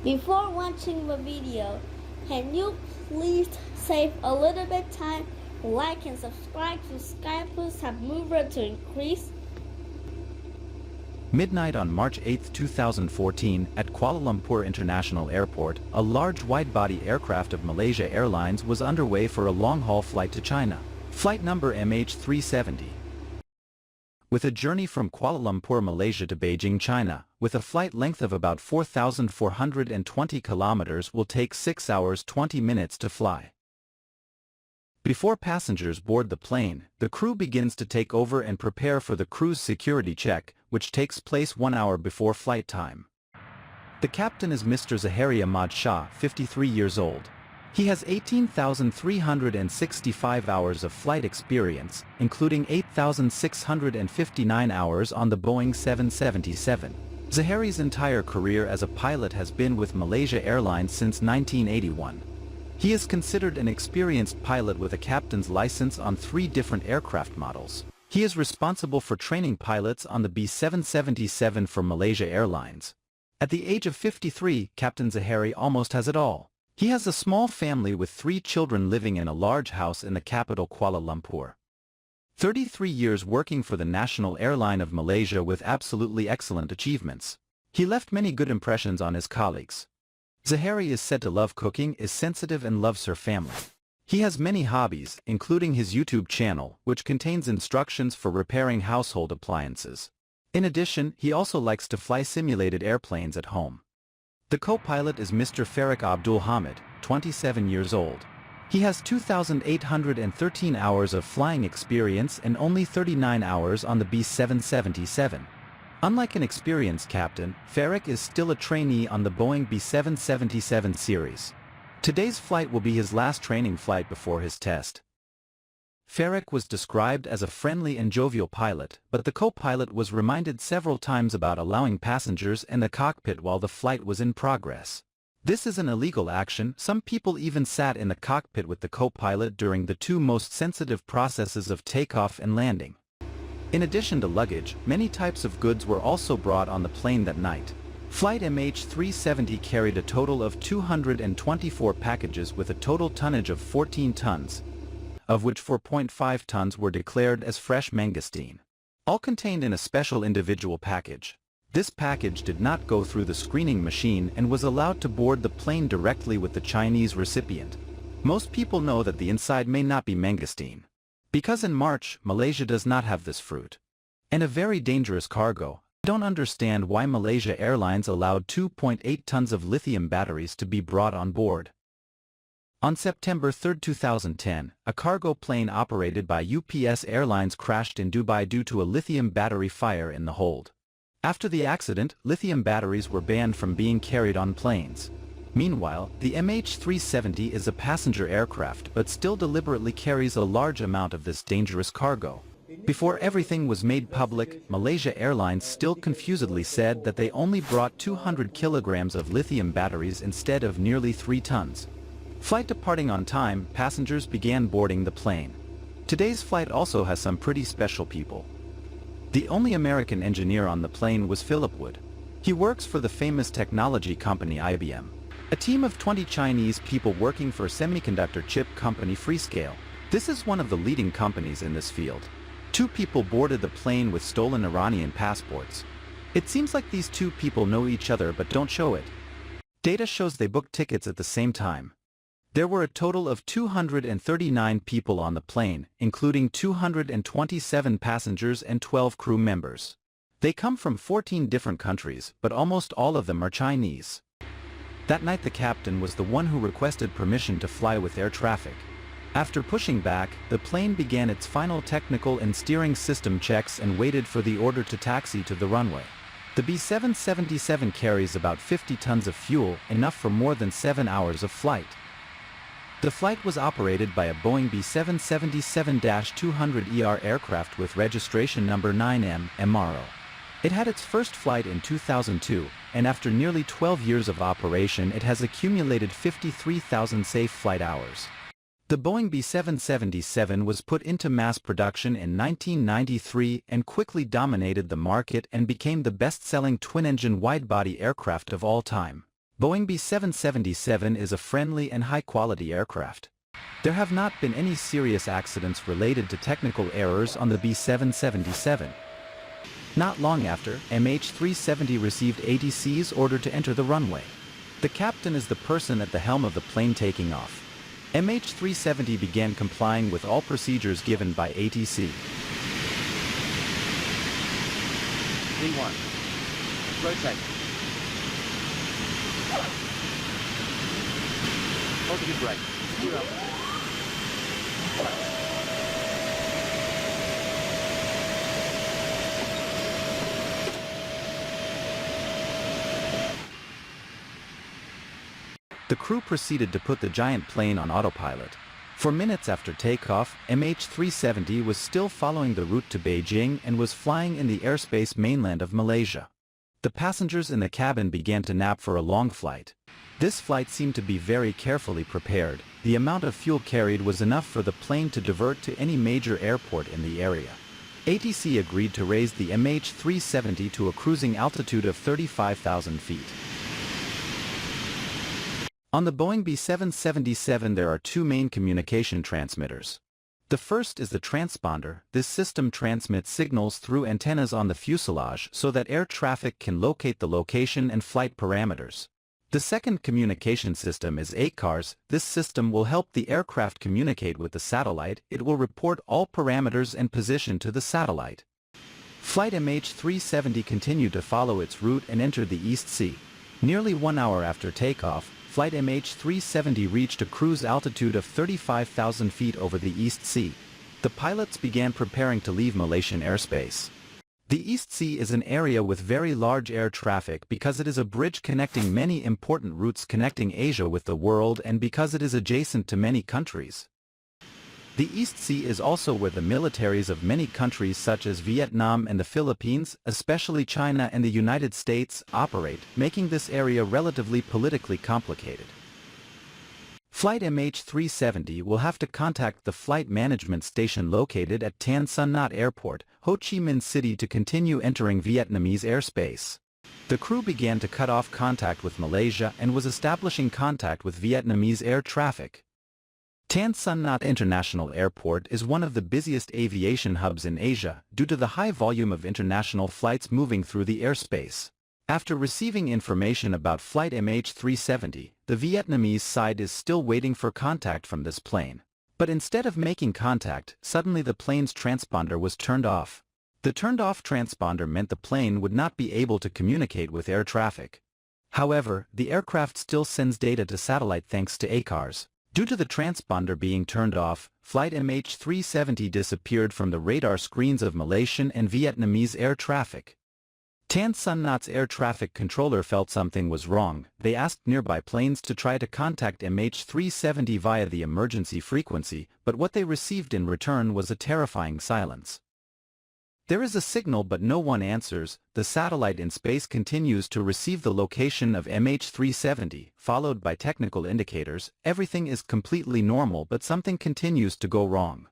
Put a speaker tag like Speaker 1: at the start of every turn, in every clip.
Speaker 1: Before watching the video, can you please save a little bit time, like and subscribe to Skyplus have mover to increase?
Speaker 2: Midnight on March 8, 2014, at Kuala Lumpur International Airport, a large wide-body aircraft of Malaysia Airlines was underway for a long-haul flight to China. Flight number MH370. With a journey from Kuala Lumpur, Malaysia to Beijing, China, with a flight length of about 4,420 kilometers, will take 6 hours 20 minutes to fly. Before passengers board the plane, the crew begins to take over and prepare for the crew's security check, which takes place 1 hour before flight time. The captain is Mr. Zahari Ahmad Shah, 53 years old. He has 18,365 hours of flight experience, including 8,659 hours on the Boeing 777. Zahari's entire career as a pilot has been with Malaysia Airlines since 1981. He is considered an experienced pilot with a captain's license on 3 different aircraft models. He is responsible for training pilots on the B777 for Malaysia Airlines. At the age of 53, Captain Zahari almost has it all. He has a small family with 3 children living in a large house in the capital Kuala Lumpur. 33 years working for the national airline of Malaysia with absolutely excellent achievements. He left many good impressions on his colleagues. Zahari is said to love cooking, is sensitive and loves her family. He has many hobbies, including his YouTube channel, which contains instructions for repairing household appliances. In addition, he also likes to fly simulated airplanes at home. The co-pilot is Mr. Farik Abdul Hamid, 27 years old. He has 2,813 hours of flying experience and only 39 hours on the B777. Unlike an experienced captain, Farik is still a trainee on the Boeing B777 series. Today's flight will be his last training flight before his test. Farik was described as a friendly and jovial pilot, but the co-pilot was reminded several times about allowing passengers in the cockpit while the flight was in progress. This is an illegal action. Some people even sat in the cockpit with the co-pilot during the 2 most sensitive processes of takeoff and landing. In addition to luggage, many types of goods were also brought on the plane that night. Flight MH370 carried a total of 224 packages with a total tonnage of 14 tons. Of which 4.5 tons were declared as fresh mangosteen. All contained in a special individual package. This package did not go through the screening machine and was allowed to board the plane directly with the Chinese recipient. Most people know that the inside may not be mangosteen. Because in March, Malaysia does not have this fruit. And a very dangerous cargo. I don't understand why Malaysia Airlines allowed 2.8 tons of lithium batteries to be brought on board. On September 3, 2010, a cargo plane operated by UPS Airlines crashed in Dubai due to a lithium battery fire in the hold. After the accident, lithium batteries were banned from being carried on planes. Meanwhile, the MH370 is a passenger aircraft but still deliberately carries a large amount of this dangerous cargo. Before everything was made public, Malaysia Airlines still confusedly said that they only brought 200 kilograms of lithium batteries instead of nearly 3 tons. Flight departing on time, passengers began boarding the plane. Today's flight also has some pretty special people. The only American engineer on the plane was Philip Wood. He works for the famous technology company IBM. A team of 20 Chinese people working for semiconductor chip company Freescale. This is one of the leading companies in this field. 2 people boarded the plane with stolen Iranian passports. It seems like these 2 people know each other but don't show it. Data shows they booked tickets at the same time. There were a total of 239 people on the plane, including 227 passengers and 12 crew members. They come from 14 different countries, but almost all of them are Chinese. That night the captain was the one who requested permission to fly with air traffic. After pushing back, the plane began its final technical and steering system checks and waited for the order to taxi to the runway. The B777 carries about 50 tons of fuel, enough for more than 7 hours of flight. The flight was operated by a Boeing B777-200ER aircraft with registration number 9M, MRO. It had its first flight in 2002, and after nearly 12 years of operation it has accumulated 53,000 safe flight hours. The Boeing B777 was put into mass production in 1993 and quickly dominated the market and became the best-selling twin-engine wide-body aircraft of all time. Boeing B777 is a friendly and high-quality aircraft. There have not been any serious accidents related to technical errors on the B777. Not long after, MH370 received ATC's order to enter the runway. The captain is the person at the helm of the plane taking off. MH370 began complying with all procedures given by ATC.
Speaker 3: V1. Rotate. Positive brake. Gear up.
Speaker 2: The crew proceeded to put the giant plane on autopilot. For minutes after takeoff, MH370 was still following the route to Beijing and was flying in the airspace mainland of Malaysia. The passengers in the cabin began to nap for a long flight. This flight seemed to be very carefully prepared. The amount of fuel carried was enough for the plane to divert to any major airport in the area. ATC agreed to raise the MH370 to a cruising altitude of 35,000 feet. On the Boeing B777 there are two main communication transmitters. The first is the transponder. This system transmits signals through antennas on the fuselage so that air traffic can locate the location and flight parameters. The second communication system is ACARS. This system will help the aircraft communicate with the satellite. It will report all parameters and position to the satellite. Flight MH370 continued to follow its route and entered the East Sea. Nearly 1 hour after takeoff, Flight MH370 reached a cruise altitude of 35,000 feet over the East Sea. The pilots began preparing to leave Malaysian airspace. The East Sea is an area with very large air traffic because it is a bridge connecting many important routes connecting Asia with the world and because it is adjacent to many countries. The East Sea is also where the militaries of many countries such as Vietnam and the Philippines, especially China and the United States, operate, making this area relatively politically complicated. Flight MH370 will have to contact the flight management station located at Tan Son Nhat Airport, Ho Chi Minh City to continue entering Vietnamese airspace. The crew began to cut off contact with Malaysia and was establishing contact with Vietnamese air traffic. Tan Son Nhat International Airport is one of the busiest aviation hubs in Asia due to the high volume of international flights moving through the airspace. After receiving information about Flight MH370, the Vietnamese side is still waiting for contact from this plane. But instead of making contact, suddenly the plane's transponder was turned off. The turned-off transponder meant the plane would not be able to communicate with air traffic. However, the aircraft still sends data to satellite thanks to ACARS. Due to the transponder being turned off, Flight MH370 disappeared from the radar screens of Malaysian and Vietnamese air traffic. Tan Son Nhat's air traffic controller felt something was wrong. They asked nearby planes to try to contact MH370 via the emergency frequency, but what they received in return was a terrifying silence. There is a signal but no one answers. The satellite in space continues to receive the location of MH370, followed by technical indicators. Everything is completely normal but something continues to go wrong.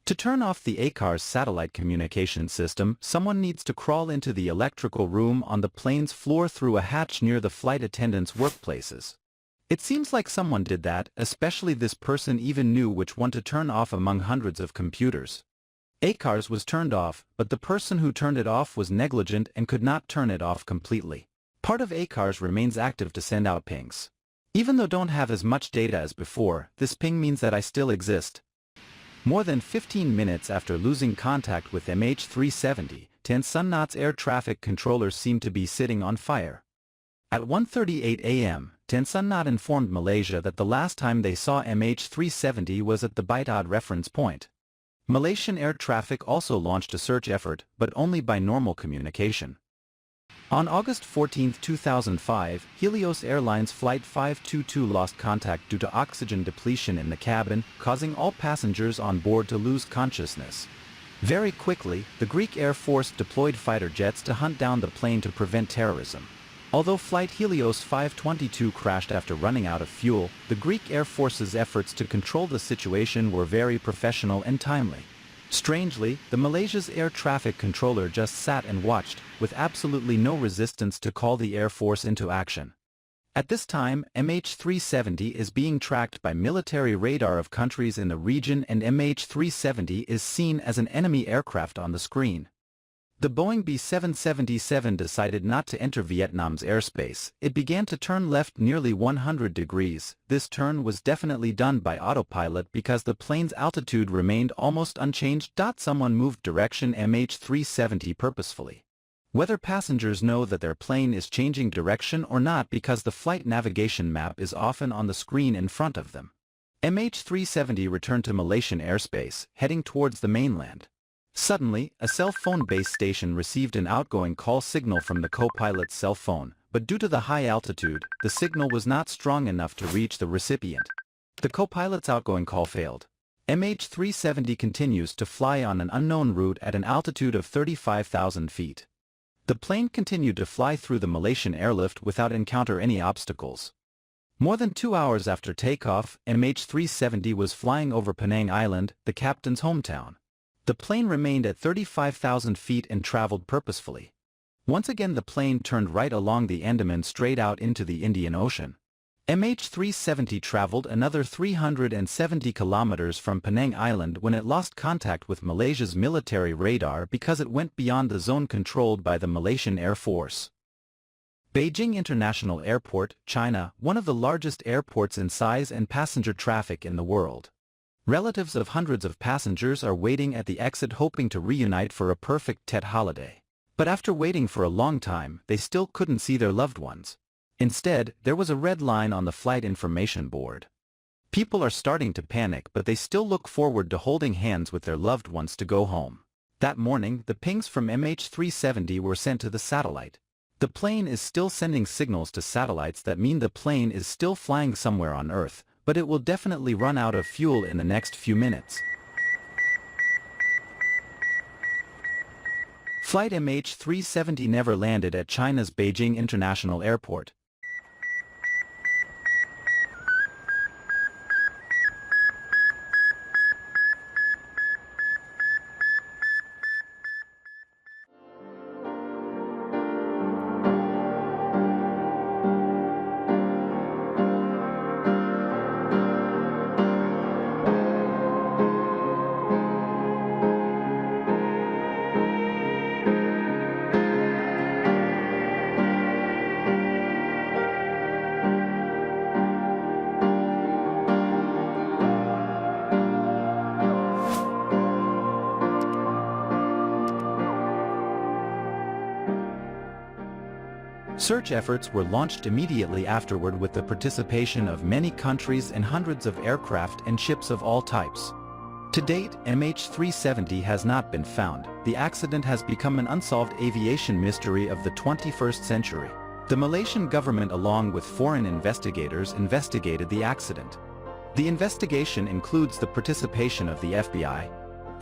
Speaker 2: To turn off the ACARS satellite communication system, someone needs to crawl into the electrical room on the plane's floor through a hatch near the flight attendants' workplaces. It seems like someone did that, especially this person even knew which one to turn off among hundreds of computers. ACARS was turned off, but the person who turned it off was negligent and could not turn it off completely. Part of ACARS remains active to send out pings. Even though don't have as much data as before, this ping means that I still exist. More than 15 minutes after losing contact with MH370, Tan Son Nhat's air traffic controllers seemed to be sitting on fire. At 1:38 a.m., Tan Son Nhat informed Malaysia that the last time they saw MH370 was at the Baitad reference point. Malaysian air traffic also launched a search effort, but only by normal communication. On August 14, 2005, Helios Airlines Flight 522 lost contact due to oxygen depletion in the cabin, causing all passengers on board to lose consciousness. Very quickly, the Greek Air Force deployed fighter jets to hunt down the plane to prevent terrorism. Although Flight Helios 522 crashed after running out of fuel, the Greek Air Force's efforts to control the situation were very professional and timely. Strangely, the Malaysia's air traffic controller just sat and watched, with absolutely no resistance to call the Air Force into action. At this time, MH370 is being tracked by military radar of countries in the region, and MH370 is seen as an enemy aircraft on the screen. The Boeing B777 decided not to enter Vietnam's airspace. It began to turn left nearly 100 degrees. This turn was definitely done by autopilot because the plane's altitude remained almost unchanged. Someone moved direction MH370 purposefully. Whether passengers know that their plane is changing direction or not because the flight navigation map is often on the screen in front of them. MH370 returned to Malaysian airspace, heading towards the mainland. Suddenly, a cell phone base station received an outgoing call signal from the co-pilot's cell phone, but due to the high altitude, the signal was not strong enough to reach the recipient. The co-pilot's outgoing call failed. MH370 continues to fly on an unknown route at an altitude of 35,000 feet. The plane continued to fly through the Malaysian airlift without encounter any obstacles. More than 2 hours after takeoff, MH370 was flying over Penang Island, the captain's hometown. The plane remained at 35,000 feet and traveled purposefully. Once again the plane turned right along the Andaman Strait out into the Indian Ocean. MH370 traveled another 370 kilometers from Penang Island when it lost contact with Malaysia's military radar because it went beyond the zone controlled by the Malaysian Air Force. Beijing International Airport, China, one of the largest airports in size and passenger traffic in the world. Relatives of hundreds of passengers are waiting at the exit hoping to reunite for a perfect Tet holiday. But after waiting for a long time, they still couldn't see their loved ones. Instead, there was a red line on the flight information board. People are starting to panic, but they still look forward to holding hands with their loved ones to go home. That morning, the pings from MH370 were sent to the satellite. The plane is still sending signals to satellites that mean the plane is still flying somewhere on Earth, but it will definitely run out of fuel in the next few minutes. Flight MH370 never landed at China's Beijing International Airport. Search efforts were launched immediately afterward with the participation of many countries and hundreds of aircraft and ships of all types. To date, MH370 has not been found. The accident has become an unsolved aviation mystery of the 21st century. The Malaysian government along with foreign investigators investigated the accident. The investigation includes the participation of the FBI.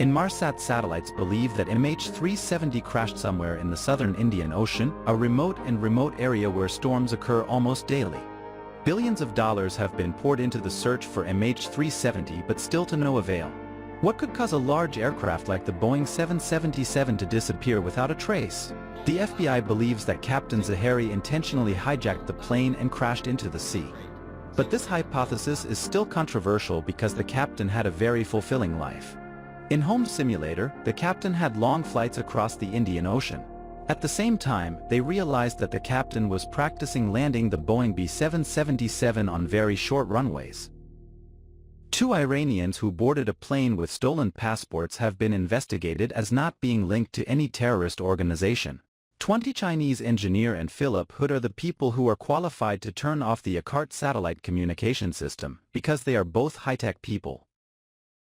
Speaker 2: Inmarsat satellites believe that MH370 crashed somewhere in the southern Indian Ocean, a remote area where storms occur almost daily. Billions of dollars have been poured into the search for MH370 but still to no avail. What could cause a large aircraft like the Boeing 777 to disappear without a trace? The FBI believes that Captain Zahari intentionally hijacked the plane and crashed into the sea. But this hypothesis is still controversial because the captain had a very fulfilling life. In Home Simulator, the captain had long flights across the Indian Ocean. At the same time, they realized that the captain was practicing landing the Boeing B777 on very short runways. 2 Iranians who boarded a plane with stolen passports have been investigated as not being linked to any terrorist organization. 20 Chinese engineer and Philip Hood are the people who are qualified to turn off the ACART satellite communication system, because they are both high-tech people.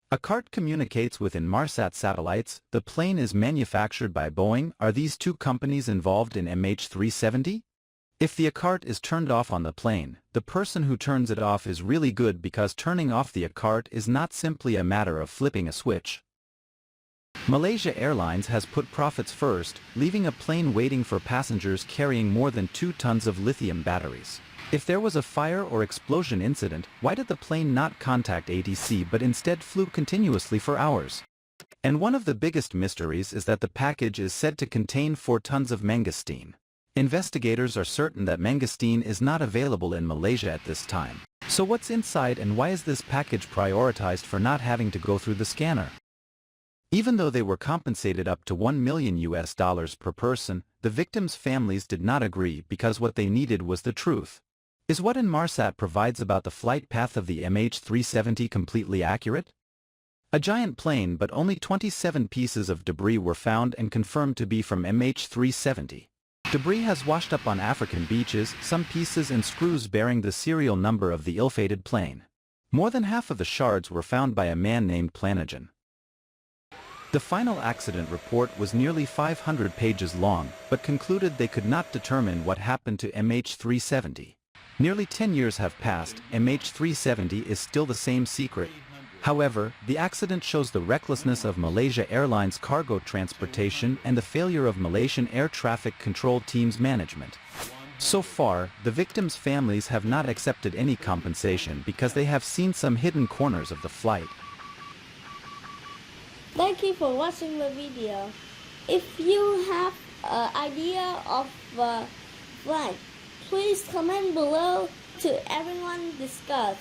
Speaker 2: ACART communicates with Inmarsat satellites. The plane is manufactured by Boeing. Are these two companies involved in MH370? If the ACART is turned off on the plane, the person who turns it off is really good because turning off the ACART is not simply a matter of flipping a switch. Malaysia Airlines has put profits first, leaving a plane waiting for passengers carrying more than 2 tons of lithium batteries. If there was a fire or explosion incident, why did the plane not contact ATC but instead flew continuously for hours? And one of the biggest mysteries is that the package is said to contain 4 tons of mangosteen. Investigators are certain that mangosteen is not available in Malaysia at this time. So what's inside and why is this package prioritized for not having to go through the scanner? Even though they were compensated up to $1 million per person, the victims' families did not agree because what they needed was the truth. Is what Inmarsat provides about the flight path of the MH370 completely accurate? A giant plane, but only 27 pieces of debris were found and confirmed to be from MH370. Debris has washed up on African beaches, some pieces and screws bearing the serial number of the ill-fated plane. More than half of the shards were found by a man named Planagen. The final accident report was nearly 500 pages long, but concluded they could not determine what happened to MH370. Nearly 10 years have passed, MH370 is still the same secret. However, the accident shows the recklessness of Malaysia Airlines cargo transportation and the failure of Malaysian air traffic control team's management. So far, the victims' families have not accepted any compensation because they have seen some hidden corners of the flight.
Speaker 1: Thank you for watching the video. If you have an idea of flight, please comment below to everyone discuss.